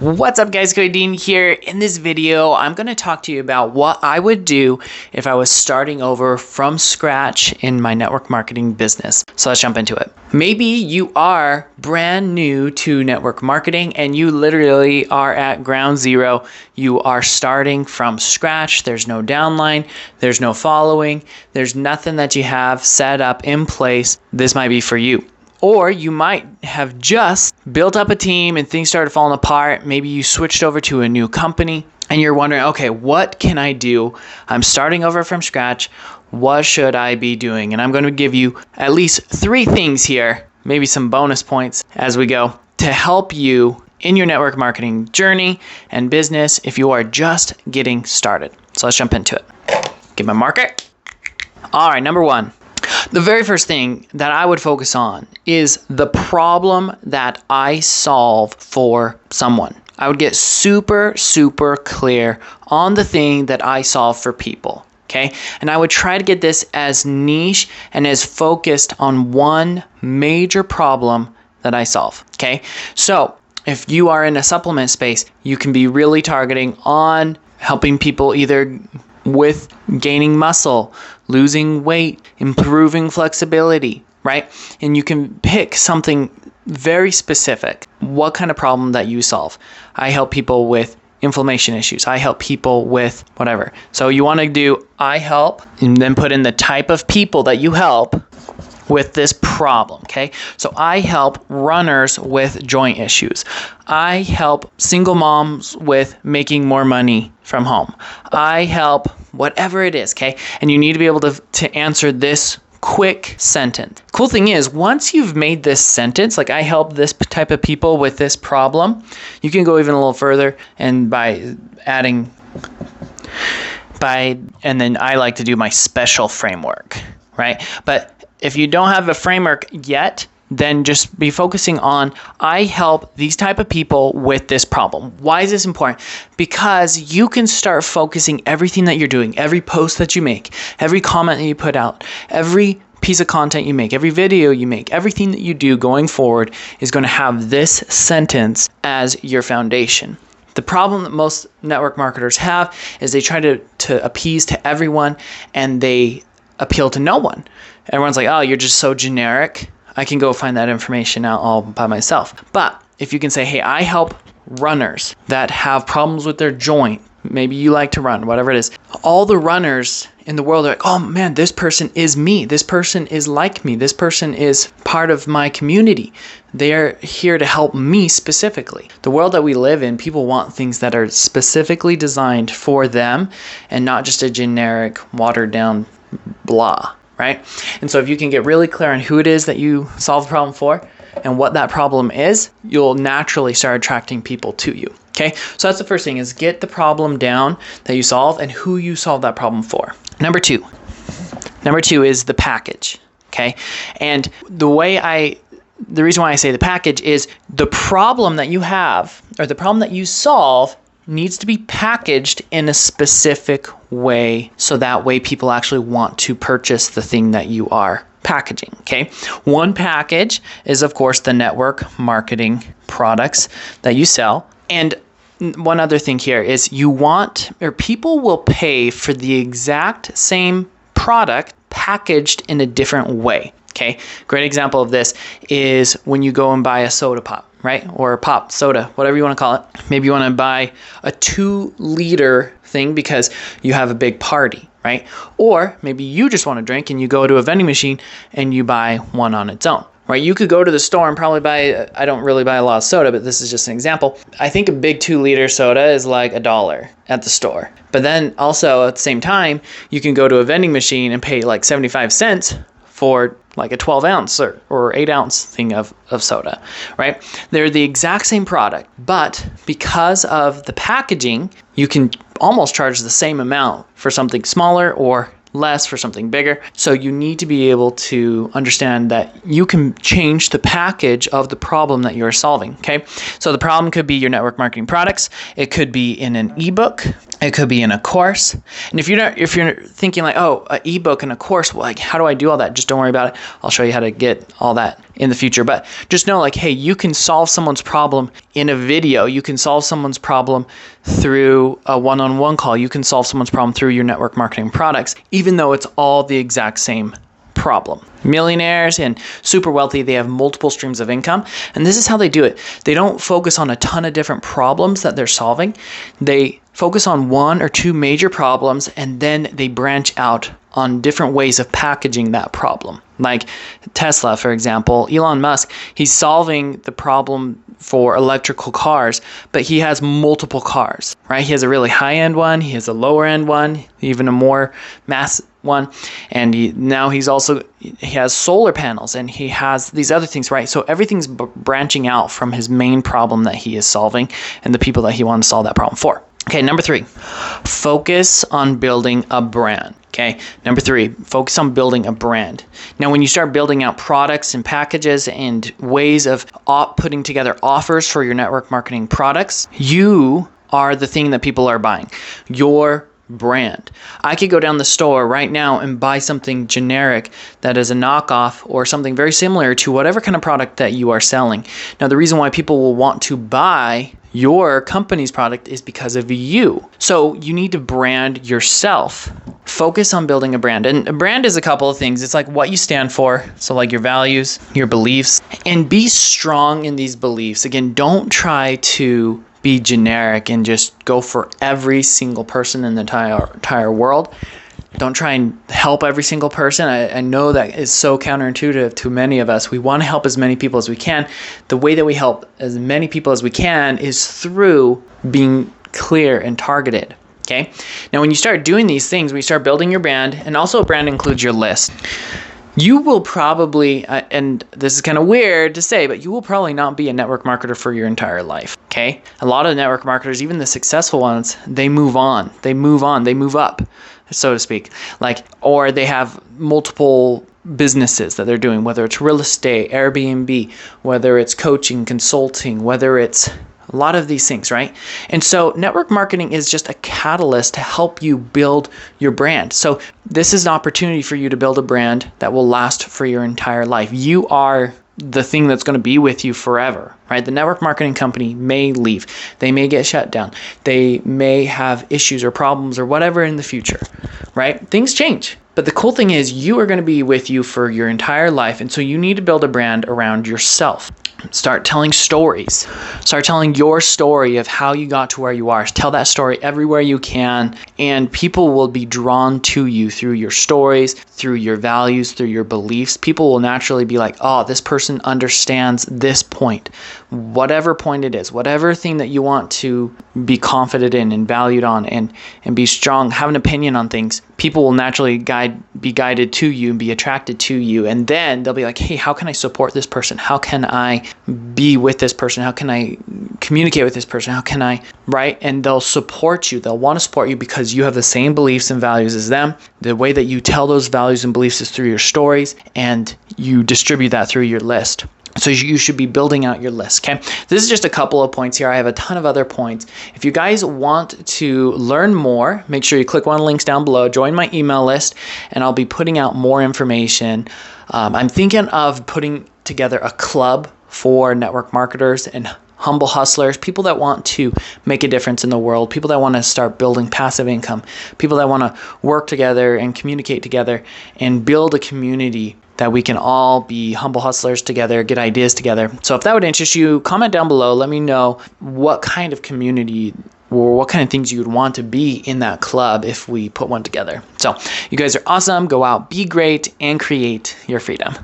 What's up guys, Cody here. In this video, I'm going to talk to you about what I would do if I was starting over from scratch in my network marketing business. So let's jump into it. Maybe you are brand new to network marketing and you literally are at ground zero. You are starting from scratch. There's no downline, there's no following, there's nothing that you have set up in place. This might be for you. Or you might have just built up a team and things started falling apart. Maybe you switched over to a new company and you're wondering, okay, what can I do? I'm starting over from scratch. What should I be doing? And I'm going to give you at least 3 things here, maybe some bonus points as we go, to help you in your network marketing journey and business if you are just getting started. So let's jump into it. Get my marker. All right, number 1. The very first thing that I would focus on is the problem that I solve for someone. I would get super clear on the thing that I solve for people, okay? And I would try to get this as niche and as focused on one major problem that I solve, okay? So if you are in a supplement space, you can be really targeting on helping people either with gaining muscle, losing weight, improving flexibility, right? And you can pick something very specific. What kind of problem that you solve? I help people with inflammation issues. I help people with whatever. So you want to do I help and then put in the type of people that you help with this problem, okay? So I help runners with joint issues. I help single moms with making more money from home. I help whatever it is, okay? And you need to be able to answer this quick sentence. Cool thing is, once you've made this sentence, like I help this type of people with this problem, you can go even a little further and by adding, and then I like to do my special framework, right? But if you don't have a framework yet, then just be focusing on, I help these type of people with this problem. Why is this important? Because you can start focusing everything that you're doing, every post that you make, every comment that you put out, every piece of content you make, every video you make, everything that you do going forward is going to have this sentence as your foundation. The problem that most network marketers have is they try to appease to everyone and they appeal to no one. Everyone's like, oh, you're just so generic. I can go find that information out all by myself. But if you can say, hey, I help runners that have problems with their joint. Maybe you like to run, whatever it is. All the runners in the world are like, oh man, this person is me. This person is like me. This person is part of my community. They're here to help me specifically. The world that we live in, people want things that are specifically designed for them and not just a generic, watered down blah, right? And so if you can get really clear on who it is that you solve the problem for and what that problem is, you'll naturally start attracting people to you. Okay, so that's the first thing, is get the problem down that you solve and who you solve that problem for. Number two is the package. Okay, and the reason why I say the package is the problem that you have or the problem that you solve needs to be packaged in a specific way so that way people actually want to purchase the thing that you are packaging, okay? One package is, of course, the network marketing products that you sell. And one other thing here is people will pay for the exact same product packaged in a different way, okay? Great example of this is when you go and buy a soda pop, right? Or a pop soda, whatever you want to call it. Maybe you want to buy a 2-liter thing because you have a big party, right? Or maybe you just want to drink and you go to a vending machine and you buy one on its own, right? You could go to the store and probably buy, I don't really buy a lot of soda, but this is just an example. I think a big 2-liter soda is like $1 at the store. But then also at the same time, you can go to a vending machine and pay like 75 cents for like a 12 ounce or 8 ounce thing of soda, right? They're the exact same product, but because of the packaging, you can almost charge the same amount for something smaller or less for something bigger. So you need to be able to understand that you can change the package of the problem that you're solving, okay? So the problem could be your network marketing products. It could be in an ebook. It could be in a course. And if you're thinking like, oh, an ebook and a course, well, like how do I do all that? Just don't worry about it. I'll show you how to get all that in the future. But just know, like, hey, you can solve someone's problem in a video. You can solve someone's problem through a one-on-one call. You can solve someone's problem through your network marketing products, even though it's all the exact same problem. Millionaires and super wealthy, they have multiple streams of income, and this is how they do it. They don't focus on a ton of different problems that they're solving. They focus on one or two major problems, and then they branch out on different ways of packaging that problem. Like Tesla, for example, Elon Musk, he's solving the problem for electrical cars, but he has multiple cars, right? He has a really high-end one, he has a lower-end one, even a more mass one, and now he has solar panels, and he has these other things, right? So everything's branching out from his main problem that he is solving and the people that he wants to solve that problem for. Okay, number 3, focus on building a brand. Okay, number 3, focus on building a brand. Now, when you start building out products and packages and ways of putting together offers for your network marketing products, you are the thing that people are buying. Your brand. I could go down the store right now and buy something generic that is a knockoff or something very similar to whatever kind of product that you are selling. Now, the reason why people will want to buy your company's product is because of you. So you need to brand yourself. Focus on building a brand. And a brand is a couple of things. It's like what you stand for. So like your values, your beliefs, and be strong in these beliefs. Again, don't try to be generic and just go for every single person in the entire world. Don't try and help every single person. I know that is so counterintuitive to many of us. We want to help as many people as we can. The way that we help as many people as we can is through being clear and targeted. Okay. Now, when you start doing these things, when you start building your brand, and also a brand includes your list, you will probably, and this is kind of weird to say, but you will probably not be a network marketer for your entire life. Okay. A lot of network marketers, even the successful ones, they move on, they move up, so to speak. Or they have multiple businesses that they're doing, whether it's real estate, Airbnb, whether it's coaching, consulting, whether it's a lot of these things, right? And so network marketing is just a catalyst to help you build your brand. So this is an opportunity for you to build a brand that will last for your entire life. You are the thing that's going to be with you forever, right? The network marketing company may leave. They may get shut down. They may have issues or problems or whatever in the future, right? Things change. But the cool thing is you are going to be with you for your entire life. And so you need to build a brand around yourself. Start telling stories. Start telling your story of how you got to where you are. Tell that story everywhere you can, and people will be drawn to you through your stories, through your values, through your beliefs. People will naturally be like, oh, this person understands this point, whatever point it is, whatever thing that you want to be confident in and valued on and be strong, have an opinion on things. People will naturally be guided to you and be attracted to you. And then they'll be like, hey, how can I support this person? How can I be with this person? How can I communicate with this person? How can I, right? And they'll support you. They'll want to support you because you have the same beliefs and values as them. The way that you tell those values and beliefs is through your stories, and you distribute that through your list. So you should be building out your list, okay? This is just a couple of points here. I have a ton of other points. If you guys want to learn more, make sure you click one of the links down below, join my email list, and I'll be putting out more information. I'm thinking of putting together a club for network marketers and humble hustlers, people that want to make a difference in the world, people that want to start building passive income, people that want to work together and communicate together and build a community that we can all be humble hustlers together, get ideas together. So if that would interest you, comment down below. Let me know what kind of community or what kind of things you would want to be in that club if we put one together. So you guys are awesome. Go out, be great, and create your freedom.